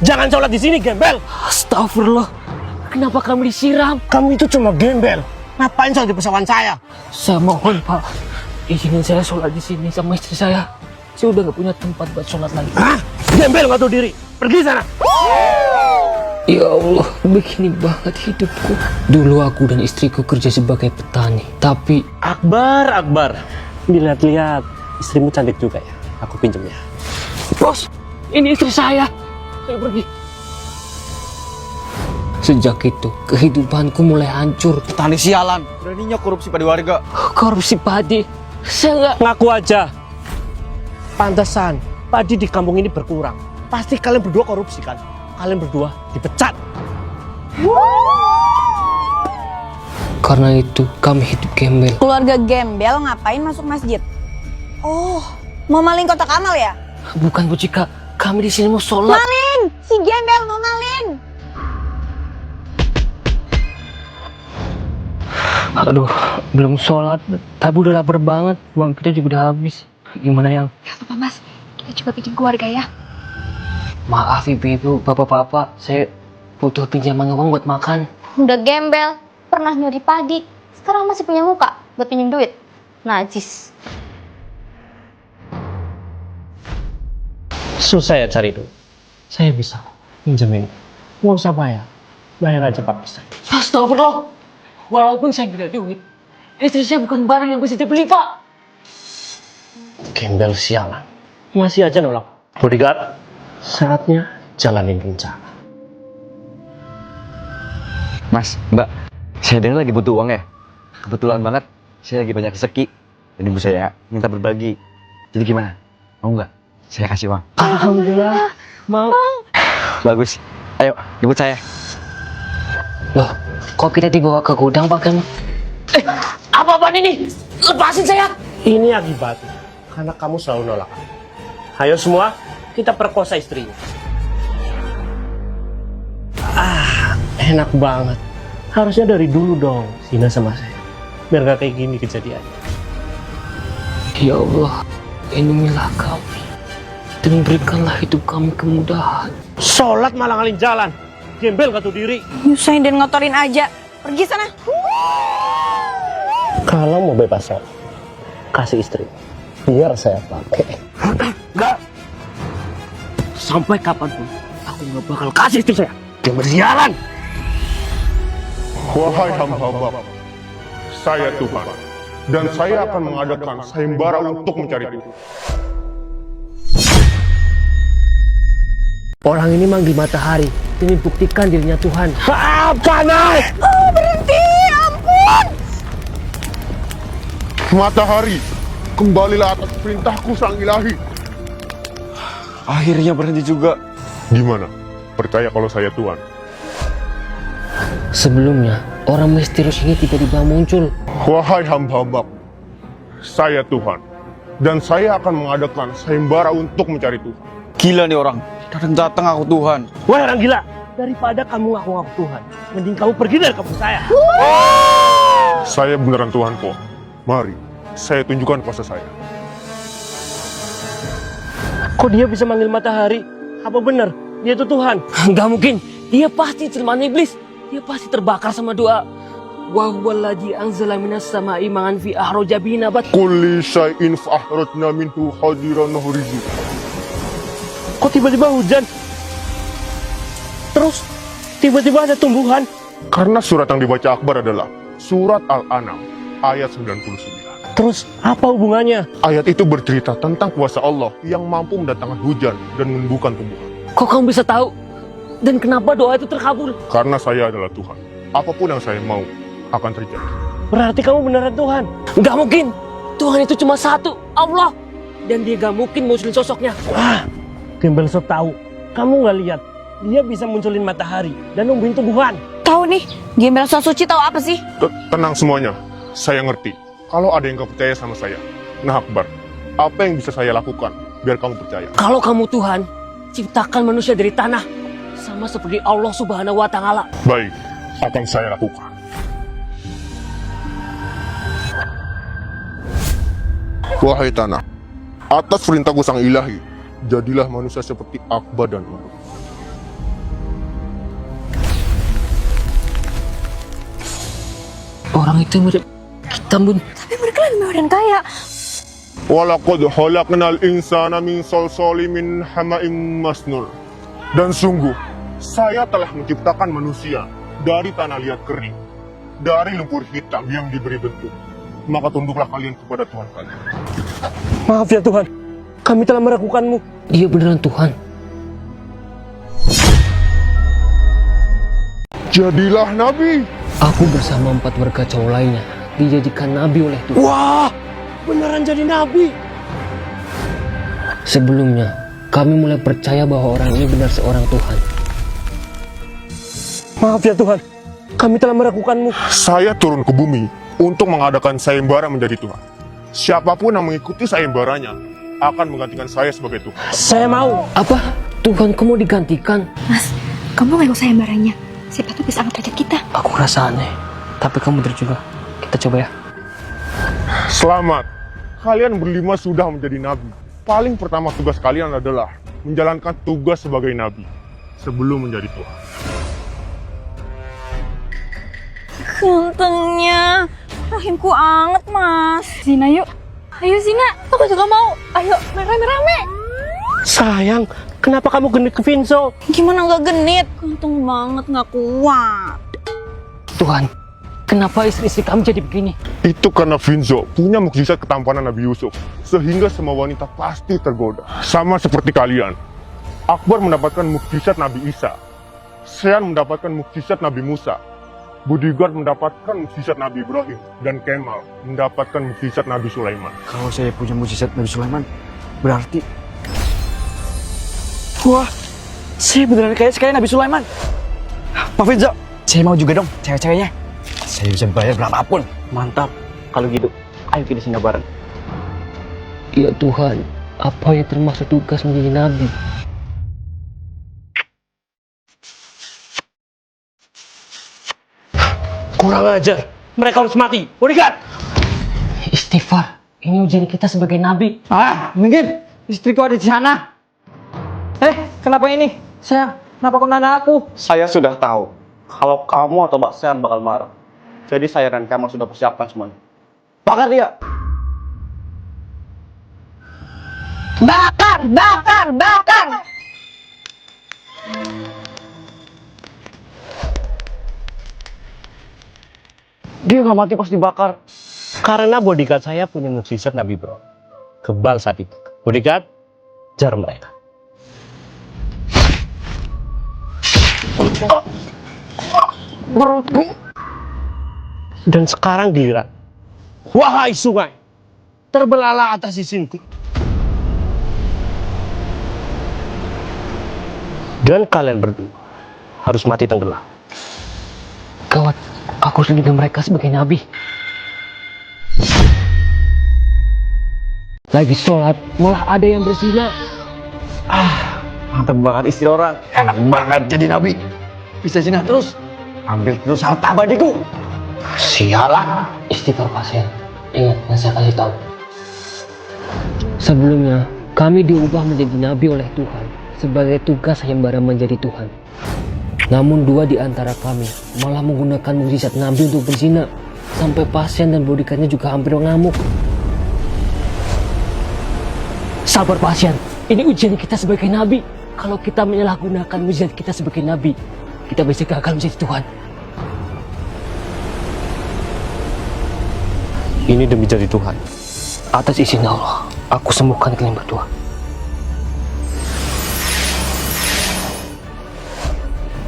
Jangan sholat di sini, gembel. Astagfirullah. Kenapa kami disiram? Kamu itu cuma gembel. Ngapain sholat di pesawat saya? Saya mohon, Pak. Izinin saya sholat di sini sama istri saya. Saya udah gak punya tempat buat sholat lagi. Hah? Gembel nggak tahu diri. Pergi sana. Ya Allah, begini banget hidupku. Dulu aku dan istriku kerja sebagai petani. Tapi Akbar. Dilihat-lihat, istrimu cantik juga ya. Aku pinjam ya. bos, ini istri saya. Saya pergi. Sejak itu, kehidupanku mulai hancur. Petani sialan, beraninya korupsi pada warga. Korupsi padi. Saya nggak. Ngaku aja. Pantesan, padi di kampung ini berkurang. Pasti kalian berdua korupsi kan? Kalian berdua dipecat. Karena itu, kami hidup gembel. Keluarga gembel ngapain masuk masjid? Oh, mau maling kotak amal ya? Bukan, Bu Cika. Kami di sini mau sholat. Maling! Si gembel mau maling! Aduh, belum sholat. Tapi udah lapar banget. Uang kita juga udah habis. Gimana yang? Gak apa-apa mas, kita coba pinjam keluarga ya. Maaf ibu-ibu, bapak-bapak. Saya butuh pinjaman uang buat makan. Udah gembel, pernah nyuri padi, sekarang masih punya muka buat pinjam duit. Najis. Susah ya cari duit. Saya bisa pinjamin. Nggak usah bayar. Bayar aja Pak Bisa. Astagfirullah. Walaupun saya tidak duit, istri saya bukan barang yang bisa dibeli, Pak. Gembel sialan. Masih aja nolak. Bodyguard, saatnya jalanin rencana. Mas, Mbak, saya dengar lagi butuh uang ya. Kebetulan banget, saya lagi banyak rezeki. Dan ibu saya minta berbagi. Jadi gimana? Mau nggak? Saya kasih uang. Alhamdulillah. Mau. Bagus. Ayo, jemput saya. Loh, kok kita dibawa ke gudang, Pak Kem? Apa-apaan ini? Lepasin saya. Ini akibatnya. Karena kamu selalu nolak. Ayo semua, kita perkosa istrinya. Enak banget. Harusnya dari dulu dong, Sina sama saya. Biar gak kayak gini kejadiannya. Ya Allah, lindungilah kami. Dan berikanlah hidup kami kemudahan. Sholat malah ngalin jalan. Gembel gak tahu diri. Nyusahin dan ngotorin aja. Pergi sana. Kalau mau bebas sholat, kasih istri. Biar saya pakai. Enggak. Sampai kapanpun, aku nggak bakal kasih istri saya. Dia bersialan. Wahai hamba-hamba, saya Tuhan, dan saya akan mengadakan sayembara untuk mencari Tuhan. Orang ini manggil matahari demi buktikan dirinya Tuhan. Panas! Oh, berhenti! Ampun! Matahari, kembalilah atas perintahku sang ilahi. Akhirnya berhenti juga. Gimana? Percaya kalau saya Tuhan? Sebelumnya, orang misterius ini tiba-tiba muncul. Wahai hamba-hamba, saya Tuhan, dan saya akan mengadakan sayembara untuk mencari Tuhan. Gila nih orang. Datang-datang aku Tuhan. Wah orang gila, daripada kamu ngaku-ngaku Tuhan, mending kamu pergi dari kampung saya. Saya beneran Tuhan kok. Mari, saya tunjukkan kuasa saya. Kok dia bisa manggil matahari? Apa benar? Dia itu Tuhan? Nggak mungkin. Dia pasti jelmaan iblis. Dia pasti terbakar sama doa. Wa huwallazi anzala minas sama'i ma'an fi ahraja bihi nabat. Kulli syai'in fa'ahrajna minhu hadiran nuhriju. Kok tiba-tiba hujan? Terus tiba-tiba ada tumbuhan? Karena surat yang dibaca Akbar adalah surat Al-An'am ayat 99. Terus apa hubungannya? Ayat itu bercerita tentang kuasa Allah yang mampu mendatangkan hujan dan menumbuhkan tumbuhan. Kok kamu bisa tahu? Dan kenapa doa itu terkabul? Karena saya adalah Tuhan. Apapun yang saya mau akan terjadi. Berarti kamu beneran Tuhan? Nggak mungkin. Tuhan itu cuma satu, Allah. Dan dia nggak mungkin munculin sosoknya. Gembel so tahu. Kamu nggak lihat? Dia bisa munculin matahari dan numbuhin tumbuhan. Tahu nih, gembel so suci tahu apa sih? Tenang semuanya, saya ngerti. Kalau ada yang gak percaya sama saya, nah Akbar, apa yang bisa saya lakukan biar kamu percaya? Kalau kamu Tuhan, ciptakan manusia dari tanah. Sama seperti Allah Subhanahu wa Ta'ala. Baik, akan saya lakukan. Wahai tanah, atas perintahku sang ilahi, jadilah manusia seperti Akbar dan Umar. Orang itu mirip kita, Bun. Tapi mereka lebih mewah dan kaya. Walaqad khalaqnal insana min salsalin min hama'im masnun. Dan sungguh, saya telah menciptakan manusia dari tanah liat kering, dari lumpur hitam yang diberi bentuk. Maka tunduklah kalian kepada Tuhan kalian. Maaf ya Tuhan, kami telah meragukanmu. Dia beneran Tuhan. Jadilah nabi. Aku bersama 4 warga cowok lainnya dijadikan nabi oleh Tuhan. Wah, beneran jadi nabi. Sebelumnya, kami mulai percaya bahwa orang ini benar seorang Tuhan. Maaf ya Tuhan, kami telah meragukanmu. Saya turun ke bumi untuk mengadakan sayembara menjadi Tuhan. Siapapun yang mengikuti sayembaranya akan menggantikan saya sebagai Tuhan. Saya mau. Apa? Tuhan kamu digantikan? Mas, kamu nggak ikut sayembaranya. Siapa tuh bisa angkat derajat kita. Aku rasa aneh. Tapi kamu benar juga. Kita coba ya. Selamat, kalian berlima sudah menjadi nabi. Paling pertama tugas kalian adalah menjalankan tugas sebagai nabi sebelum menjadi Tuhan. Gantengnya. Rahimku anget, Mas. Zina yuk. Ayo Zina, aku juga mau. Ayo, rame-rame. Sayang, kenapa kamu genit ke Vinzo? Gimana nggak genit? Ganteng banget, nggak kuat. Tuhan, kenapa istri-istri kami jadi begini? Itu karena Vinzo punya mukjizat ketampanan Nabi Yusuf, sehingga semua wanita pasti tergoda. Sama seperti kalian, Akbar mendapatkan mukjizat Nabi Isa, Sean mendapatkan mukjizat Nabi Musa, Bodyguard mendapatkan mukjizat Nabi Ibrahim, dan Kemal mendapatkan mukjizat Nabi Sulaiman. Kalau saya punya mukjizat Nabi Sulaiman, berarti Wah, saya beneran kayak Nabi Sulaiman. Pak Firza, saya mau juga dong cewek-ceweknya. Saya bisa bayar berapapun. Mantap. Kalau gitu, ayo kita singgah bareng. Ya Tuhan, apa yang termasuk tugas menjadi nabi? Kurang ajar. Mereka harus mati. Bodyguard! Istighfar, ini ujian kita sebagai nabi. Mungkin istriku ada di sana. Kenapa ini? Sayang, kenapa kau nanya aku? Saya sudah tahu kalau kamu atau Mbak Sean bakal marah. Jadi saya dan Kemal sudah persiapkan semuanya. Bakar dia. Bakar, bakar, bakar. Dia nggak mati pas dibakar. Karena bodyguard saya punya mukjizat Nabi Bro. Kebal saat itu. Bodyguard, jar mereka. Dan sekarang giliran. Wahai sungai, terbelahlah atas izinku. Dan kalian berdua harus mati tenggelam. Gawat, aku harus menjaga mereka sebagai nabi. Lagi sholat, malah ada yang berzina. Mantap banget istri orang. Enak banget jadi nabi. Bisa zina terus. Ambil terus harta abadiku. Sialan. Istighfar pasien. Ingat yang saya kasih tahu. Sebelumnya, kami diubah menjadi nabi oleh Tuhan sebagai tugas sayembara menjadi Tuhan. Namun 2 di antara kami malah menggunakan mukjizat nabi untuk berzina, sampai pasien dan bodyguardnya juga hampir mengamuk. Sabar pasien, ini ujian kita sebagai nabi. Kalau kita menyalahgunakan mukjizat kita sebagai nabi, kita bisa gagal menjadi Tuhan. Ini demi jadi Tuhan. Atas izin Allah, aku sembuhkan kalian berdua.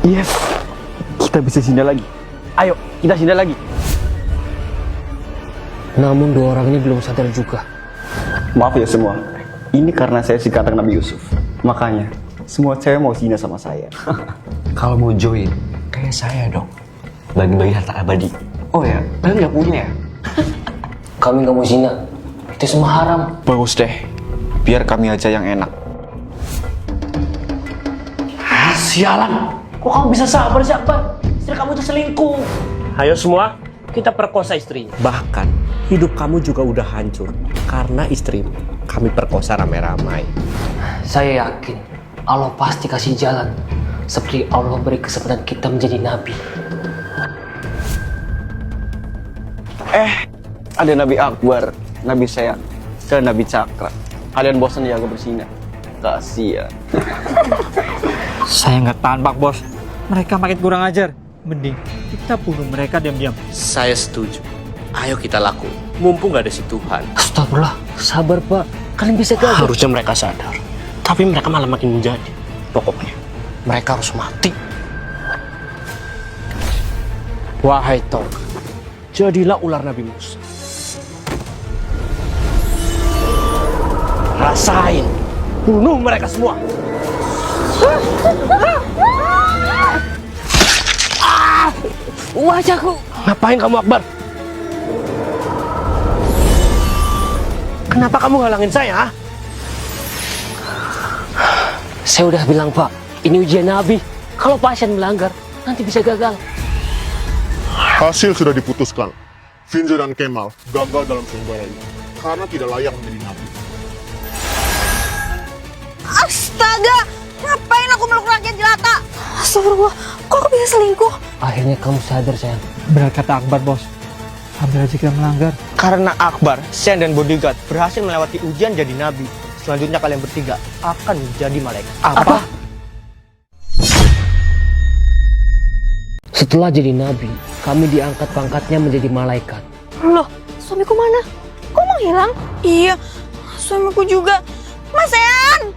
Yes. Kita bisa zina lagi. Ayo, kita zina lagi. Namun 2 orang ini belum sadar juga. Maaf ya semua. Ini karena saya singkatan Nabi Yusuf. Makanya semua cewek mau zina sama saya. Kalau mau join, kayak saya dong. Bagi-bagi harta abadi. Oh ya, kalian nggak punya ya? Kami gak mau zina, itu semua haram. Bagus deh. Biar kami aja yang enak. Sialan. Kok kamu bisa sabar sih Akbar? Istri kamu itu selingkuh. Ayo semua, kita perkosa istrinya. Bahkan, hidup kamu juga udah hancur. Karena istrimu, kami perkosa ramai-ramai. Saya yakin Allah pasti kasih jalan. Seperti Allah beri kesempatan kita menjadi nabi. Ada Nabi Akbar, Nabi Sean, dan Nabi Cakra. Kalian bosan jaga bersinar? Kasian. Saya nggak tahan Pak Bos. Mereka makin kurang ajar. Mending kita bunuh mereka diam-diam. Saya setuju. Ayo kita lakukan. Mumpung gak ada si Tuhan. Astagfirullah, sabar Pak. Kalian bisa gagal. Harusnya mereka sadar. Tapi mereka malah makin menjadi. Pokoknya, mereka harus mati. Wahai Toga, jadilah ular Nabi Musa. Rasain. Bunuh mereka semua. Wajahku. Ngapain kamu, Akbar? Kenapa kamu halangin saya, ha? Saya udah bilang Pak, ini ujian Nabi. Kalau pasien melanggar, nanti bisa gagal. Hasil sudah diputuskan. Vinzo dan Kemal gagal dalam sayembara ini karena tidak layak menjadi nabi. Astaga, ngapain aku meluk rakyat jelata? Astagfirullah, kok aku bisa selingkuh? Akhirnya kamu sadar sayang. Benar kata Akbar Bos. Hampir aja kita melanggar. Karena Akbar, Sean dan bodyguard berhasil melewati ujian jadi nabi. Selanjutnya kalian bertiga akan menjadi malaikat. Apa? Setelah jadi nabi, kami diangkat pangkatnya menjadi malaikat. Loh, suamiku mana? Kok menghilang? Iya, suamiku juga. Mas Sean!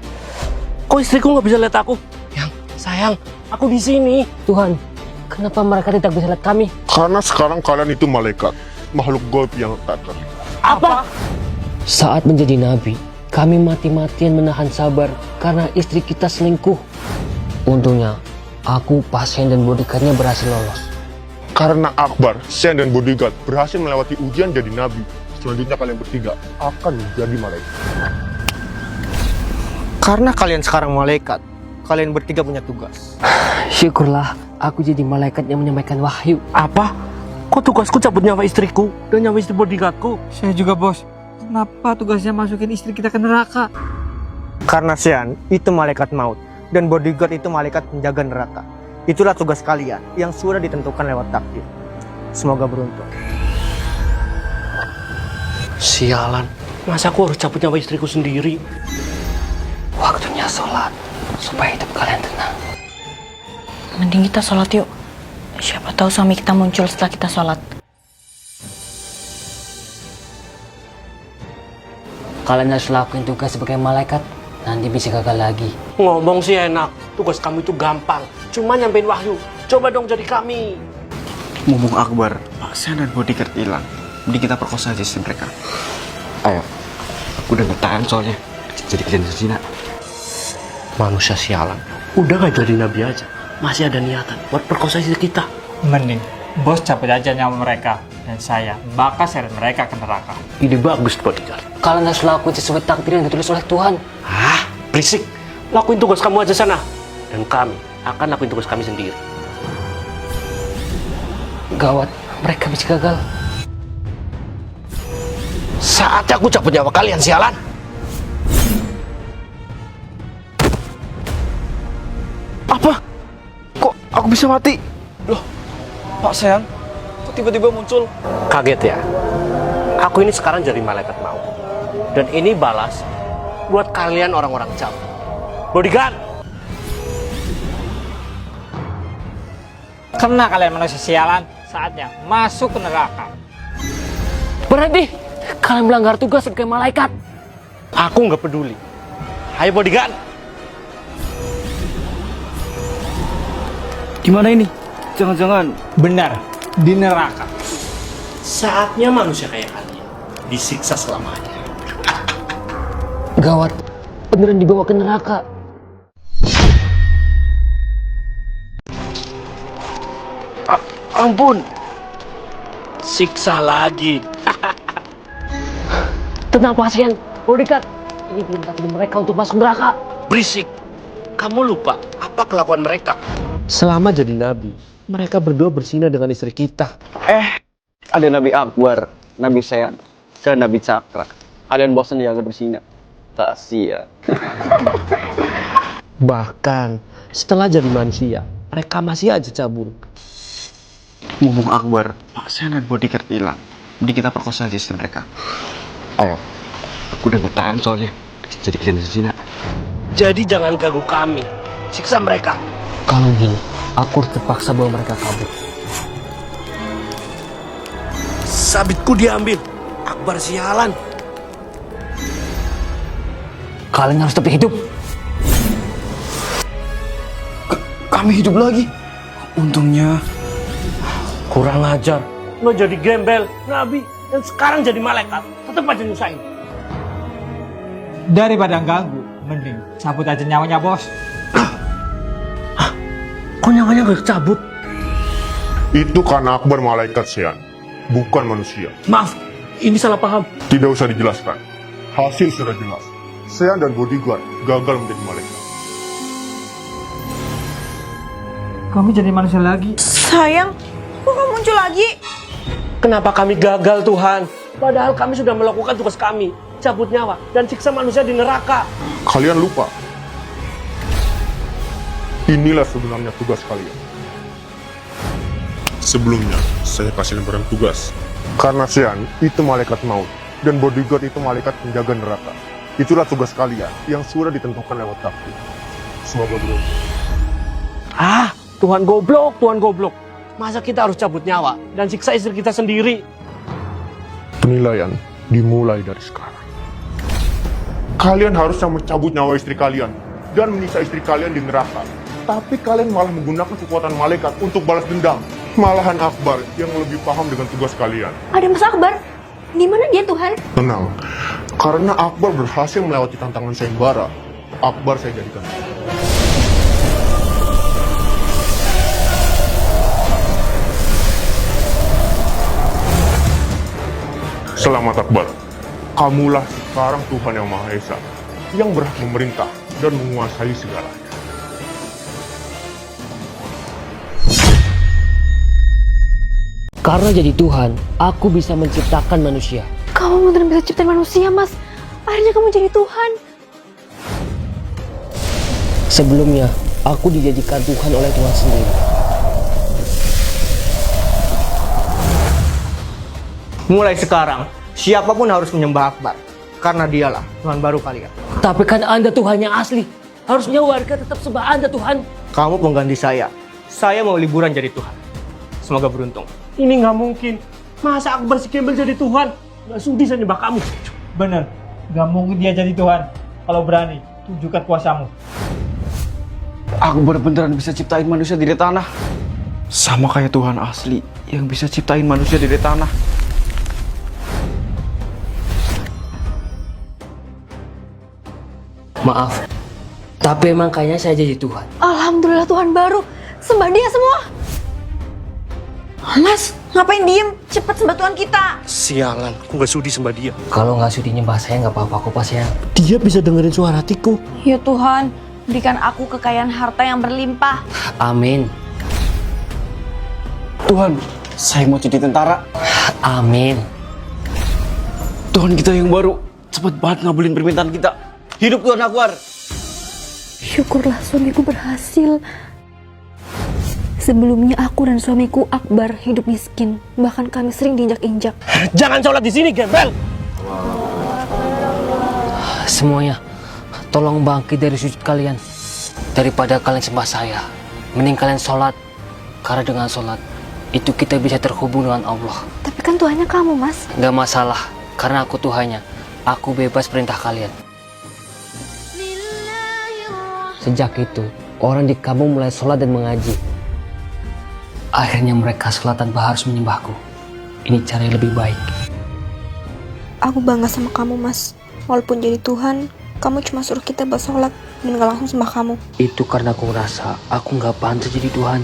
Kok istriku nggak bisa lihat aku? Yang, sayang, aku di sini. Tuhan, kenapa mereka tidak bisa lihat kami? Karena sekarang kalian itu malaikat, makhluk gaib yang tak terlihat. Apa? Saat menjadi nabi, kami mati-matian menahan sabar karena istri kita selingkuh. Untungnya, aku, pasien dan bodyguardnya berhasil lolos. Karena Akbar, Sean dan bodyguard berhasil melewati ujian jadi nabi. Selanjutnya kalian bertiga akan menjadi malaikat. Karena kalian sekarang malaikat, kalian bertiga punya tugas. Syukurlah, aku jadi malaikat yang menyampaikan wahyu. Apa? Kok tugasku cabut nyawa istriku dan nyawa istri bodyguardku? Saya juga Bos. Kenapa tugasnya masukin istri kita ke neraka? Karena Sean itu malaikat maut dan bodyguard itu malaikat penjaga neraka. Itulah tugas kalian yang sudah ditentukan lewat takdir. Semoga beruntung. Sialan, masa aku harus cabut nyawa istriku sendiri? Waktunya sholat, supaya hidup kalian tenang. Mending kita sholat yuk. Siapa tahu suami kita muncul setelah kita sholat. Kalian harus lakuin tugas sebagai malaikat, nanti bisa gagal lagi. Ngomong sih enak, tugas kamu itu gampang. Cuma nyampein wahyu. Coba dong jadi kami. Mumpung Akbar, Pak Sean dan bodyguard hilang, mending kita perkosa aja istri mereka. Ayo, aku udah ngetahan soalnya. Jadi kalian zina. Manusia sialan. Udah gak jadi nabi aja. Masih ada niatan buat perkosa istri kita. Mending Bos cabut aja nyawa mereka. Dan saya bakal seret mereka ke neraka. Ide bagus, bodyguard. Kalian harus lakuin sesuai takdir yang ditulis oleh Tuhan. Hah? Berisik. Lakuin tugas kamu aja sana. Dan kami akan lakuin tugas kami sendiri. Gawat, mereka bisa gagal. Saatnya aku cabut nyawa kalian, sialan. Apa? Kok aku bisa mati? Loh, Pak Sean, kok tiba-tiba muncul? Kaget ya? Aku ini sekarang jadi malaikat maut. Dan ini balas buat kalian orang-orang jauh. Bodyguard! Karena kalian manusia sialan, saatnya masuk ke neraka. Berhenti! Kalian melanggar tugas sebagai malaikat. Aku nggak peduli. Ayo bodyguard! Gimana ini? Jangan-jangan Benar, di neraka. Saatnya manusia kayak kalian disiksa selamanya. Gawat, beneran dibawa ke neraka. Ampun! Siksa lagi. Tenang pasien, bodyguard. Ini belum takdir mereka untuk masuk neraka. Berisik. Kamu lupa apa kelakuan mereka? Selama jadi nabi, mereka berdua berzina dengan istri kita. ada Nabi Akbar, Nabi Sean, dan Nabi Cakra. Kalian bosan jaga bersina? Kasian. Bahkan setelah jadi manusia, mereka masih aja cabul. Mumpung Akbar, Pak Sean dan bodyguard hilang, Mending kita perkosa aja istri mereka. Ayo, aku udah gak tahan soalnya. Jadi kalian di sini. Jadi jangan ganggu kami. Siksa mereka. Kalau gini, aku harus terpaksa bawa mereka kabur. Sabitku diambil. Akbar sialan. Kalian harus tetap hidup. Kami hidup lagi. Untungnya Kurang ajar. Lo jadi gembel, nabi, dan sekarang jadi malaikat. Tetap aja nyusahin. Daripada ganggu, mending cabut aja nyawanya, Bos. Kok nyawanya gak cabut? Itu karena Akbar malaikat Sean, bukan manusia. Maaf, ini salah paham. Tidak usah dijelaskan. Hasil sudah jelas. Sean dan bodyguard gagal menjadi malaikat. Kamu jadi manusia lagi. Sayang, kok kamu muncul lagi? Kenapa kami gagal, Tuhan? Padahal kami sudah melakukan tugas kami. Cabut nyawa dan siksa manusia di neraka. Kalian lupa. Inilah sebenarnya tugas kalian. Sebelumnya, saya kasih lembaran tugas. Karena Sean itu malaikat maut, dan bodyguard itu malaikat penjaga neraka. Itulah tugas kalian yang sudah ditentukan lewat takdir. Semoga beruntung. Ah, Tuhan goblok, Tuhan goblok. Masa kita harus cabut nyawa dan siksa istri kita sendiri? Penilaian dimulai dari sekarang. Kalian harusnya mencabut nyawa istri kalian dan menyiksa istri kalian di neraka. Tapi kalian malah menggunakan kekuatan malaikat untuk balas dendam. Malahan Akbar yang lebih paham dengan tugas kalian. Ada Mas Akbar? Di mana dia, Tuhan? Tenang, karena Akbar berhasil melewati tantangan sayembara, Akbar saya jadikan. Selamat Akbar, kamulah sekarang Tuhan yang Maha Esa, yang berhak memerintah dan menguasai segalanya. Karena jadi Tuhan, aku bisa menciptakan manusia. Kamu beneran bisa ciptain manusia, Mas. Akhirnya kamu jadi Tuhan. Sebelumnya, aku dijadikan Tuhan oleh Tuhan sendiri. Mulai sekarang, siapapun harus menyembah Akbar. Karena dialah Tuhan baru kalian. Tapi kan Anda Tuhan yang asli. Harusnya warga tetap sembah Anda, Tuhan. Kamu pengganti saya. Saya mau liburan jadi Tuhan. Semoga beruntung. Ini nggak mungkin. Masa Akbar si gembel jadi Tuhan? Nggak sudi saya nyembah kamu. Bener, gak mungkin dia jadi Tuhan. Kalau berani, tunjukkan kuasamu. Akbar beneran bisa ciptain manusia dari tanah. Sama kayak Tuhan asli yang bisa ciptain manusia dari tanah. Maaf, tapi emang kayaknya saya jadi Tuhan. Alhamdulillah Tuhan baru. Sembah dia semua. Mas, ngapain diem? Cepet sembah Tuhan kita. Sialan, aku nggak sudi sembah dia. Kalau nggak sudi nyembah saya nggak apa-apa kok, Pas ya. Dia bisa dengerin suara hatiku. Ya Tuhan, berikan aku kekayaan harta yang berlimpah. Amin. Tuhan, saya mau jadi tentara. Amin. Tuhan kita yang baru, cepet banget ngabulin permintaan kita. Hidup Tuhan Akbar. Syukurlah suamiku berhasil. Sebelumnya aku dan suamiku Akbar hidup miskin. Bahkan kami sering diinjak-injak. Jangan sholat di sini, gembel. Semuanya, tolong bangkit dari sujud kalian. Daripada kalian sembah saya, mending kalian sholat. Karena dengan sholat, itu kita bisa terhubung dengan Allah. Tapi kan Tuhannya kamu, Mas. Gak masalah, karena aku Tuhannya. Aku bebas perintah kalian. Sejak itu, orang di kampung mulai sholat dan mengaji. Akhirnya mereka sholat tanpa harus menyembahku. Ini cara yang lebih baik. Aku bangga sama kamu, Mas. Walaupun jadi Tuhan, kamu cuma suruh kita bersolat dan gak langsung sembah kamu. Itu karena aku ngerasa aku gak pantas jadi Tuhan.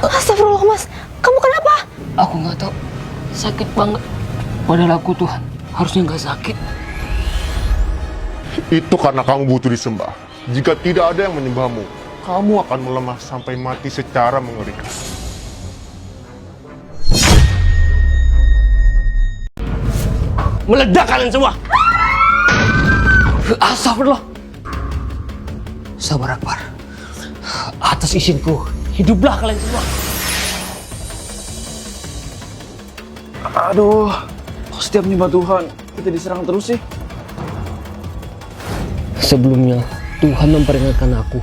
Astagfirullah, Mas. Kamu kenapa? Aku gak tahu. Sakit banget. Padahal aku Tuhan. Harusnya gak sakit. Itu karena kamu butuh disembah. Jika tidak ada yang menyembahmu, kamu akan melemah sampai mati secara mengerikan. Meledak kalian semua. Astagfirullah. Sabar Akbar. Atas izinku, hiduplah kalian semua. Aduh, kok setiap nyembah Tuhan kita diserang terus sih? Sebelumnya, Tuhan memperingatkan aku.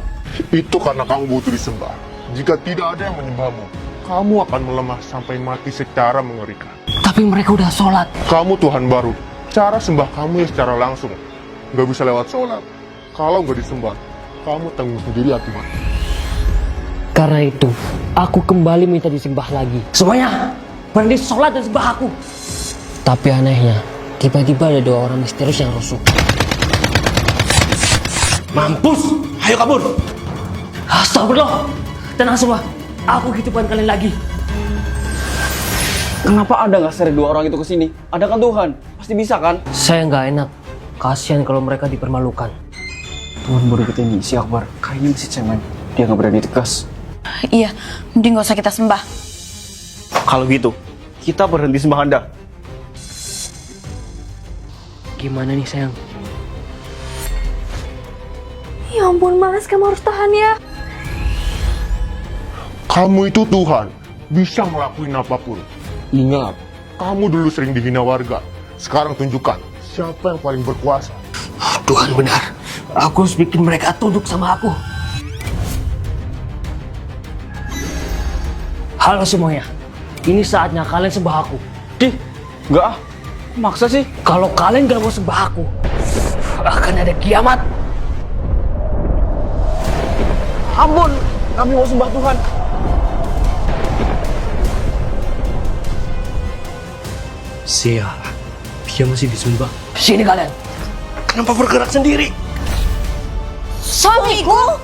Itu karena kamu butuh disembah. Jika tidak ada yang menyembahmu, kamu akan melemah sampai mati secara mengerikan. Tapi mereka udah sholat. Kamu Tuhan baru. Cara sembah kamu ya secara langsung. Gak bisa lewat sholat. Kalau gak disembah, kamu tanggung sendiri akibat. Karena itu, aku kembali minta disembah lagi. Semuanya, berhenti sholat dan sembah aku. Tapi anehnya, tiba-tiba ada 2 orang misterius yang rusuh. Mampus, ayo kabur. Astagfirullah. Tenang semua, aku hidupkan kalian lagi. Kenapa ada nggak seret 2 orang itu ke sini? Ada kan Tuhan? Pasti bisa kan? Saya nggak enak. Kasihan kalau mereka dipermalukan. Tuhan baru kita ini, si Akbar. Kayaknya masih cemen. Dia nggak berani tegas. Iya, mending gak usah kita sembah. Kalau gitu, kita berhenti sembah Anda. Gimana nih sayang? Ya ampun Mas, kamu harus tahan ya. Kamu itu Tuhan, bisa ngelakuin apapun. Ingat, kamu dulu sering dihina warga. Sekarang tunjukkan siapa yang paling berkuasa. Tuhan benar, aku harus bikin mereka tunduk sama aku. Halo semuanya, ini saatnya kalian sembah aku. Dih, nggak ah. Maksa sih. Kalau kalian gak mau sembah aku, akan ada kiamat. Ampun, kami mau sembah Tuhan. Sialan, dia masih disembah. Sini kalian, kenapa bergerak sendiri? Suamiku?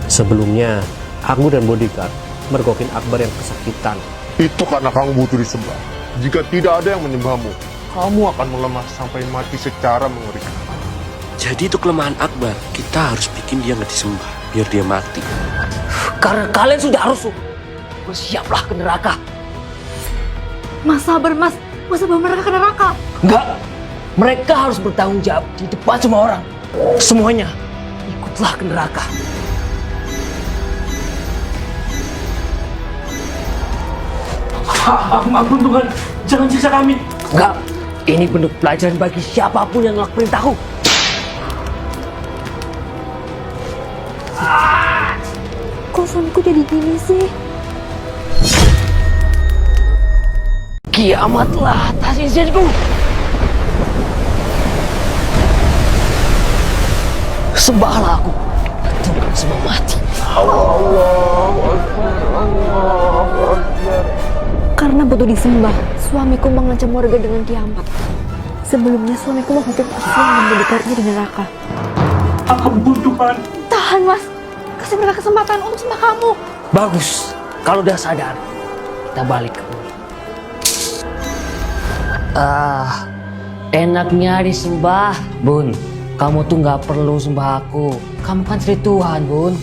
Sebelumnya, aku dan bodyguard mergokin Akbar yang kesakitan. Itu karena kamu butuh disembah. Jika tidak ada yang menyembahmu, kamu akan melemah sampai mati secara mengerikan. Jadi itu kelemahan Akbar, kita harus bikin dia nggak disembah, biar dia mati. Karena kalian sudah rusuh, bersiaplah ke neraka. Mas sabar Mas, masa bawa mereka ke neraka? Enggak, mereka harus bertanggung jawab di depan semua orang. Semuanya, ikutlah ke neraka. Ampun Tuhan, jangan siksa kami. Enggak, ini bentuk pelajaran bagi siapapun yang ngelak perintahku. Kok suamiku jadi gini sih? Kiamatlah atas izinku. Sembahlah aku, tunggu semua mati. Karena butuh disembah, suamiku mengancam warga dengan kiamat. Sebelumnya suamiku menghukum Aslan dan bodyguardnya di neraka. Ampun Tuhan. Tahan Mas, kasih mereka kesempatan untuk sembah kamu. Bagus, kalau udah sadar, kita balik ke bumi. Enaknya disembah. Bun, kamu tuh nggak perlu sembah aku. Kamu kan istri Tuhan, Bun.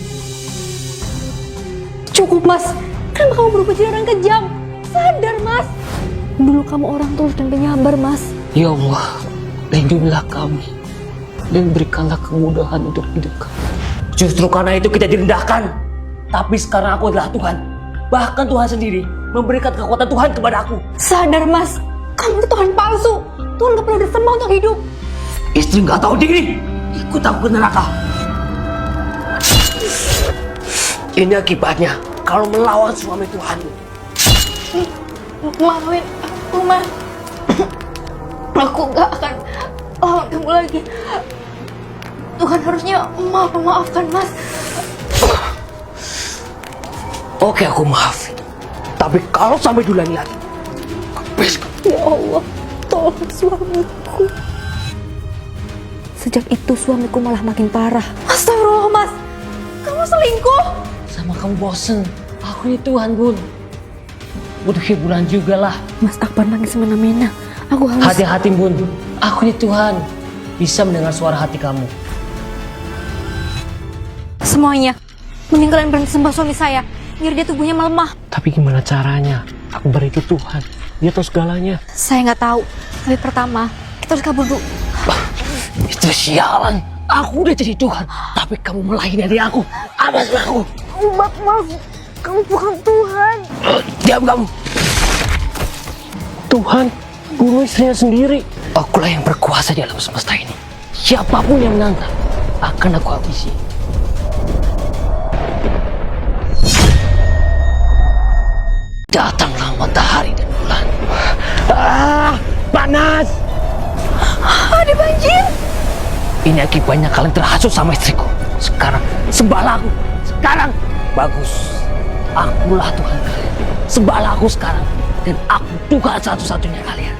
Cukup Mas, kenapa kamu berubah jadi orang kejam? Sadar Mas, dulu kamu orang tulus dan penyabar Mas. Ya Allah, lindungilah kami dan berikanlah kemudahan untuk hidup kami. Justru karena itu kita direndahkan. Tapi sekarang aku adalah Tuhan. Bahkan Tuhan sendiri memberikan kekuatan Tuhan kepada aku. Sadar Mas, kamu itu Tuhan palsu. Tuhan gak perlu disembah untuk hidup. Istri nggak tahu diri, ikut aku ke neraka. Ini akibatnya kalau melawan suami Tuhanmu. Maafin aku Mas. Aku gak akan lawan kamu lagi. Tuhan harusnya memaafkan Mas. Oke, aku maafin. Tapi kalau sampai diulangi lagi, habis. Ya Allah, tolong suamiku. Sejak itu suamiku malah makin parah. Astagfirullah Mas, kamu selingkuh? Sama kamu bosen. Aku ini Tuhan, Bun. Butuh hiburan juga lah. Mas Akbar nangis semena-mena. Aku harus... Hati-hati, Bun. Aku ini Tuhan. Bisa mendengar suara hati kamu. Semuanya, mending kalian berhenti sembah suami saya, biar dia tubuhnya melemah. Tapi gimana caranya? Akbar itu Tuhan. Dia tahu segalanya. Saya nggak tahu. Tapi pertama, kita harus kabur dulu. Itu sialan. Aku udah jadi Tuhan. Tapi kamu melahirkan aku. Apa salahku? Mas, kamu bukan Tuhan. Diam kamu. Tuhan, bunuh istrinya sendiri. Akulah yang berkuasa di alam semesta ini. Siapapun yang menantang akan aku habisi. Datanglah matahari dan bulan. Panas! Ada banjir. Ini akibatnya kalian terhasut sama istriku. Sekarang sembahlah aku. Sekarang. Bagus. Akulah Tuhan kalian. Sembahlah aku sekarang. Dan aku Tuhan satu-satunya kalian.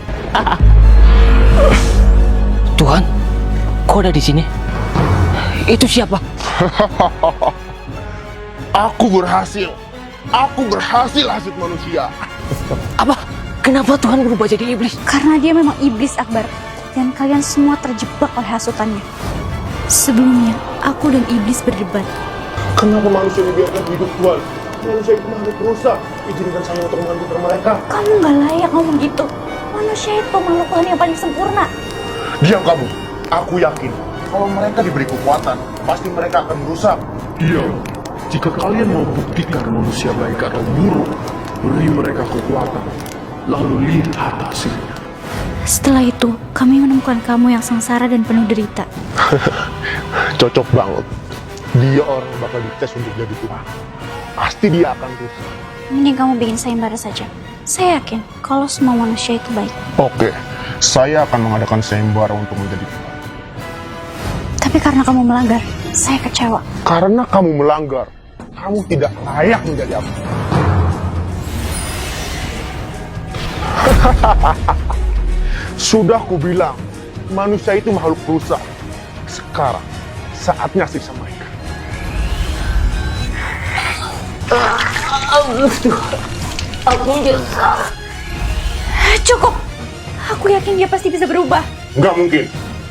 Tuhan, kau ada di sini? Itu siapa? Aku berhasil. Aku berhasil hasut manusia. Apa? Kenapa Tuhan berubah jadi iblis? Karena dia memang iblis, Akbar. Dan kalian semua terjebak oleh hasutannya. Sebelumnya, aku dan iblis berdebat. Kenapa manusia dibiarkan hidup, Tuhan? Manusia itu makhluk rusak. Izinkan saya untuk menghancurkan mereka. Kamu gak layak ngomong gitu. Manusia itu makhluk Tuhan yang paling sempurna. Diam kamu. Aku yakin kalau mereka diberi kekuatan, pasti mereka akan merusak. Iya, jika kalian mau buktikan manusia baik atau buruk, beri mereka kekuatan, lalu lihat hasilnya. Setelah itu, kami menemukan kamu yang sengsara dan penuh derita. Cocok banget. Dia orang yang bakal dites untuk jadi Tuhan. Pasti dia akan rusak. Mending kamu bikin sayembara saja. Saya yakin kalau semua manusia itu baik. Oke, saya akan mengadakan sayembara untuk menjadi Tuhan. Tapi karena kamu melanggar, saya kecewa. Karena kamu melanggar, kamu tidak layak menjadi aku. Sudah kubilang, manusia itu makhluk rusak. Sekarang, saatnya siksa mereka. Cukup. Aku yakin dia pasti bisa berubah. Nggak mungkin.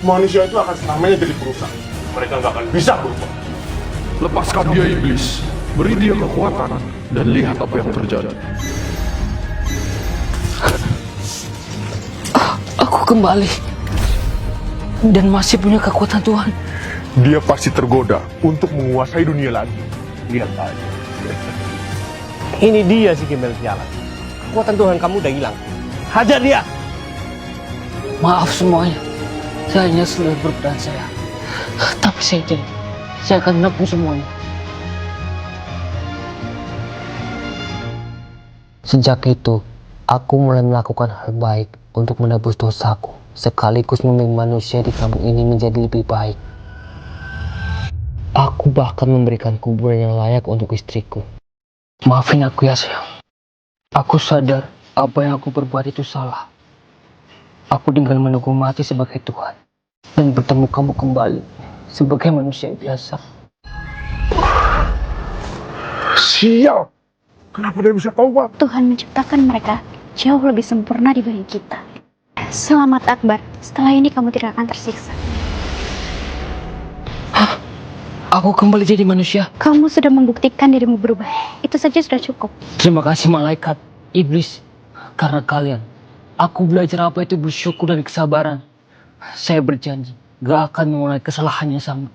Manusia itu akan selamanya jadi perusak. Mereka nggak akan bisa berubah. Lepaskan dia iblis, beri dia kekuatan, dan lihat apa yang terjadi. Aku kembali. Dan masih punya kekuatan Tuhan. Dia pasti tergoda untuk menguasai dunia lagi. Lihat aja. Ini dia si gembel sialan. Kekuatan Tuhan kamu udah hilang. Hajar dia! Maaf semuanya. Saya hanya sudah berperan saya. Tapi saya janji, saya akan menempuh semuanya. Sejak itu, aku mulai melakukan hal baik untuk menebus dosaku, sekaligus membimbing manusia di kampung ini menjadi lebih baik. Aku bahkan memberikan kuburan yang layak untuk istriku. Maafin aku ya sayang. Aku sadar apa yang aku perbuat itu salah. Aku tinggal menunggu mati sebagai Tuhan dan bertemu kamu kembali sebagai manusia biasa. Sial! Kenapa dia bisa tahu, Pak? Tuhan menciptakan mereka jauh lebih sempurna dibanding kita. Selamat Akbar, setelah ini kamu tidak akan tersiksa. Hah? Aku kembali jadi manusia? Kamu sudah membuktikan dirimu berubah. Itu saja sudah cukup. Terima kasih malaikat, iblis. Karena kalian, aku belajar apa itu bersyukur dan kesabaran. Saya berjanji, gak akan mengulangi kesalahan yang sama.